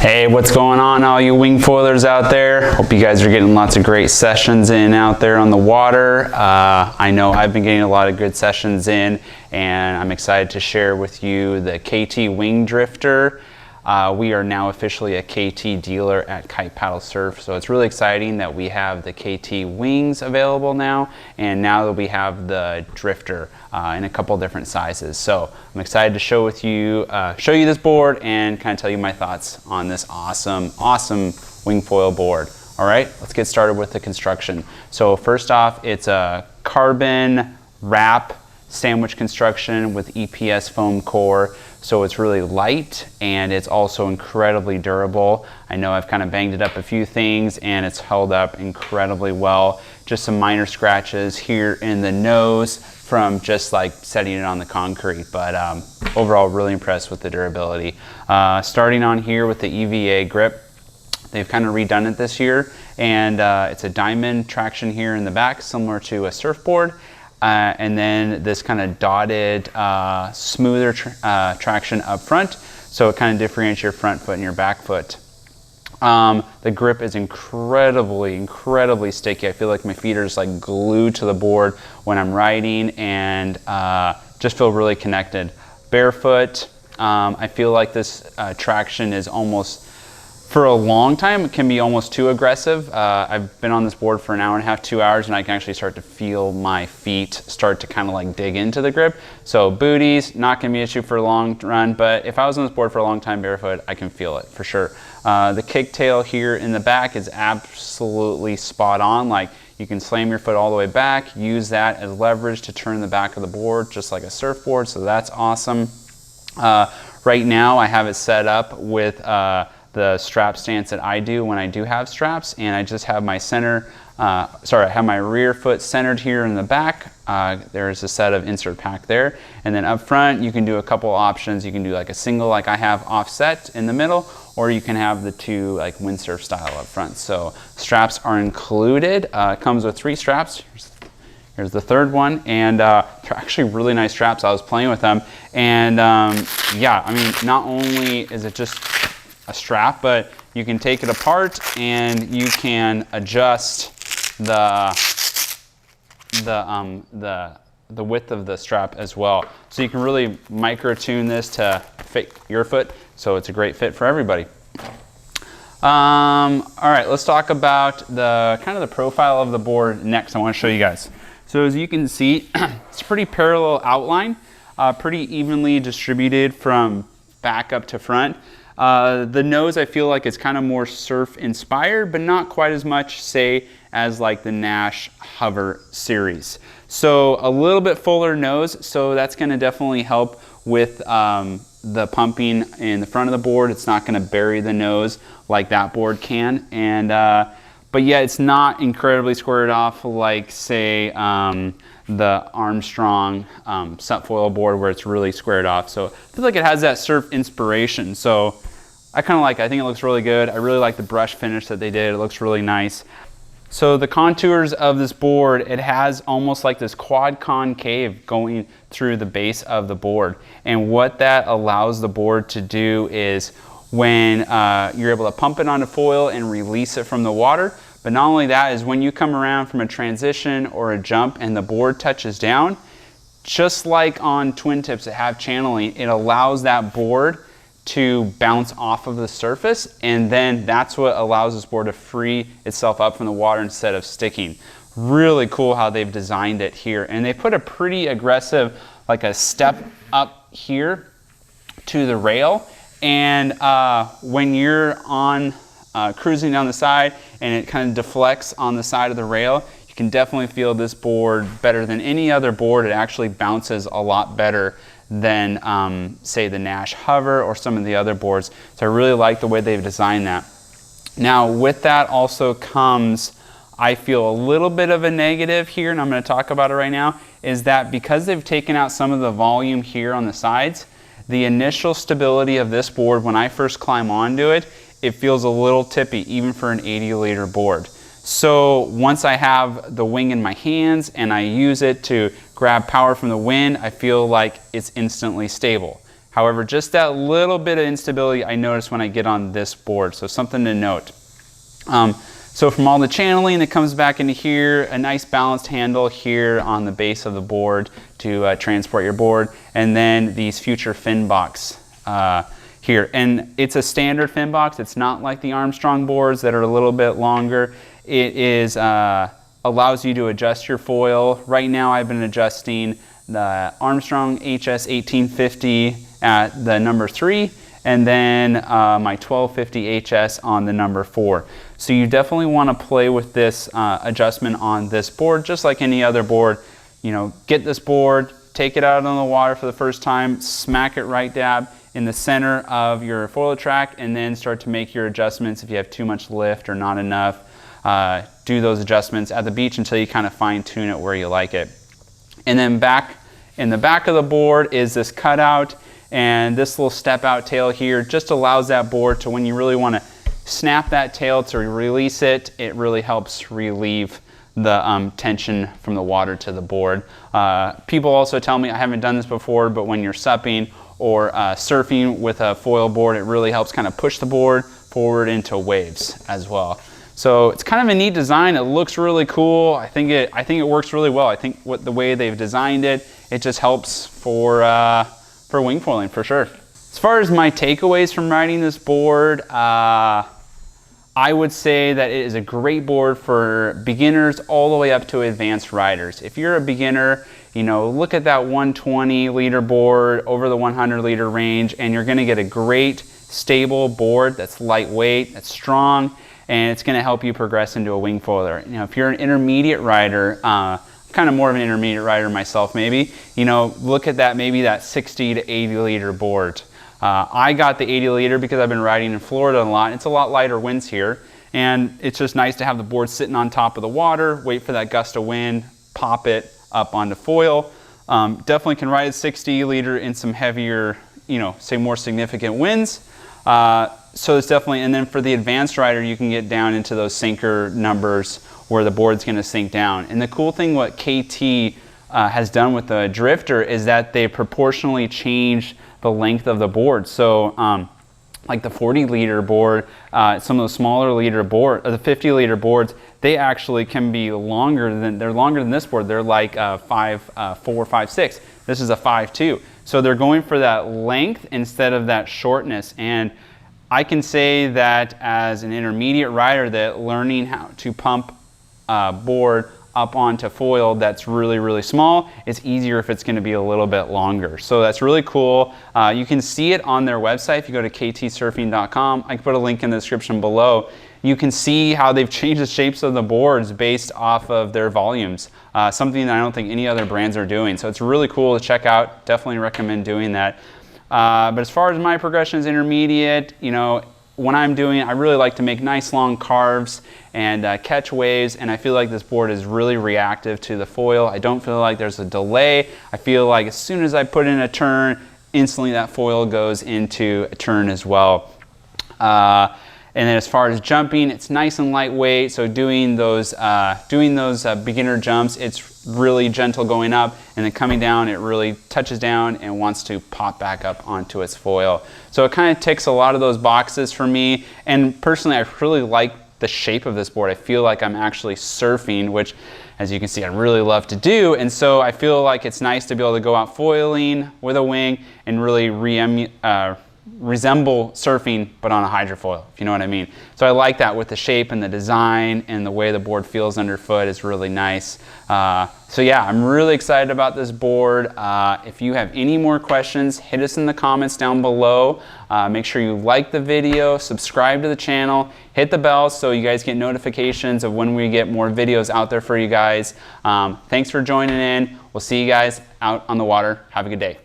Hey, what's going on, all you wing foilers out there? Hope you guys are getting lots of great sessions in out there on the water. I know I've been getting a lot of good sessions in, and I'm excited to share with you the KT Wing Drifter. We are now officially a KT dealer at Kite Paddle Surf, so it's really exciting that we have the KT wings available now, and now that we have the Drifter in a couple different sizes. So I'm excited to show you this board and kind of tell you my thoughts on this awesome wing foil board. All right, let's get started with the construction. So first off, it's a carbon wrap sandwich construction with EPS foam core. So it's really light and it's also incredibly durable. I know I've kind of banged it up a few things and it's held up incredibly well. Just some minor scratches here in the nose from just like setting it on the concrete, but overall really impressed with the durability. Starting on here with the EVA grip, they've kind of redone it this year, and it's a diamond traction here in the back, similar to a surfboard. And then this kind of dotted, smoother traction up front, so it kind of differentiates your front foot and your back foot. The grip is incredibly sticky. I feel like my feet are just like glued to the board when I'm riding, and just feel really connected. Barefoot, I feel like this traction is almost, for a long time, it can be almost too aggressive. I've been on this board for an hour and a half, 2 hours, and I can actually start to feel my feet start to kind of like dig into the grip. So booties, not gonna be an issue for a long run, but if I was on this board for a long time barefoot, I can feel it for sure. The kicktail here in the back is absolutely spot on. Like, you can slam your foot all the way back, use that as leverage to turn the back of the board, just like a surfboard, so that's awesome. Right now, I have it set up with the strap stance that I do when I do have straps, and I just have my I have my rear foot centered here in the back. There's a set of insert pack there, and then up front you can do a couple options. You can do like a single, like I have, offset in the middle, or you can have the two like windsurf style up front. So straps are included. It comes with 3 straps. Here's the third one, and they're actually really nice straps. I was playing with them, and yeah, I mean, not only is it just a strap, but you can take it apart and you can adjust the width of the strap as well. So you can really micro tune this to fit your foot, so it's a great fit for everybody. All right, let's talk about the kind of the profile of the board next. I want to show you guys. So as you can see, it's a pretty parallel outline, pretty evenly distributed from back up to front. The nose, I feel like, is kind of more surf inspired, but not quite as much, say, as like the Nash Hover series. So a little bit fuller nose, so that's going to definitely help with the pumping in the front of the board. It's not going to bury the nose like that board can, and but yeah, it's not incredibly squared off like, say, the Armstrong subfoil board, where it's really squared off. So I feel like it has that surf inspiration. So I think it looks really good. I really like the brush finish that they did. It looks really nice. So the contours of this board, it has almost like this quad concave going through the base of the board. And what that allows the board to do is, when you're able to pump it onto foil and release it from the water, but not only that, is when you come around from a transition or a jump and the board touches down, just like on twin tips that have channeling, it allows that board to bounce off of the surface, and then that's what allows this board to free itself up from the water instead of sticking. Really cool how they've designed it here, and they put a pretty aggressive, like a step up here to the rail, and when you're on cruising down the side and it kind of deflects on the side of the rail, you can definitely feel this board better than any other board. It actually bounces a lot better than say the Nash Hover or some of the other boards. So I really like the way they've designed that. Now with that also comes, I feel, a little bit of a negative here, and I'm going to talk about it right now, is that because they've taken out some of the volume here on the sides, the initial stability of this board, when I first climb onto it, it feels a little tippy, even for an 80-liter board. So once I have the wing in my hands and I use it to grab power from the wind, I feel like it's instantly stable. However, just that little bit of instability I notice when I get on this board, so something to note. So from all the channeling that comes back into here, a nice balanced handle here on the base of the board to transport your board, and then these future fin box here. And it's a standard fin box. It's not like the Armstrong boards that are a little bit longer. It is allows you to adjust your foil. Right now I've been adjusting the Armstrong HS 1850 at the number 3, and then my 1250 HS on the number 4. So you definitely want to play with this adjustment on this board, just like any other board. You know, get this board, take it out on the water for the first time, smack it right dab in the center of your foil track, and then start to make your adjustments if you have too much lift or not enough. Do those adjustments at the beach until you kind of fine tune it where you like it. And then back in the back of the board is this cutout, and this little step out tail here just allows that board to, when you really want to snap that tail to release it, it really helps relieve the tension from the water to the board. People also tell me, I haven't done this before, but when you're supping or surfing with a foil board, it really helps kind of push the board forward into waves as well. So it's kind of a neat design. It looks really cool. I think it works really well. I think the way they've designed it, it just helps for wing foiling for sure. As far as my takeaways from riding this board, I would say that it is a great board for beginners all the way up to advanced riders. If you're a beginner, you know, look at that 120 liter board over the 100 liter range, and you're going to get a great stable board that's lightweight, that's strong, and it's going to help you progress into a wing foiler. You know, if you're an intermediate rider, kind of more of an intermediate rider myself maybe, you know, look at that, maybe that 60 to 80 liter board. I got the 80 liter because I've been riding in Florida a lot. It's a lot lighter winds here, and it's just nice to have the board sitting on top of the water, wait for that gust of wind, pop it up onto foil. Definitely can ride a 60 liter in some heavier, you know, say more significant winds. So it's definitely, and then for the advanced rider, you can get down into those sinker numbers where the board's going to sink down. And the cool thing what KT has done with the drifter is that they proportionally change the length of the board. So like the 40 liter board, some of the smaller liter board, the 50 liter boards, they actually can be longer than, they're longer than this board. They're like 5'4", 5'6". This is a 5'2". So they're going for that length instead of that shortness. And I can say that as an intermediate rider, that learning how to pump board up onto foil that's really, really small, it's easier if it's going to be a little bit longer. So that's really cool. You can see it on their website if you go to ktsurfing.com. I can put a link in the description below. You can see how they've changed the shapes of the boards based off of their volumes, something that I don't think any other brands are doing. So it's really cool to check out. Definitely recommend doing that. But as far as my progression as intermediate, you know, when I'm doing it, I really like to make nice long carves and catch waves, and I feel like this board is really reactive to the foil. I don't feel like there's a delay. I feel like as soon as I put in a turn, instantly that foil goes into a turn as well. And then as far as jumping, it's nice and lightweight, so doing those beginner jumps, it's really gentle going up, and then coming down, it really touches down and wants to pop back up onto its foil. So it kind of ticks a lot of those boxes for me, and personally, I really like the shape of this board. I feel like I'm actually surfing, which, as you can see, I really love to do, and so I feel like it's nice to be able to go out foiling with a wing and really resemble surfing, but on a hydrofoil, if you know what I mean. So I like that with the shape and the design, and the way the board feels underfoot is really nice. So yeah, I'm really excited about this board. If you have any more questions, hit us in the comments down below. Make sure you like the video, subscribe to the channel, hit the bell so you guys get notifications of when we get more videos out there for you guys. Thanks for joining in. We'll see you guys out on the water. Have a good day.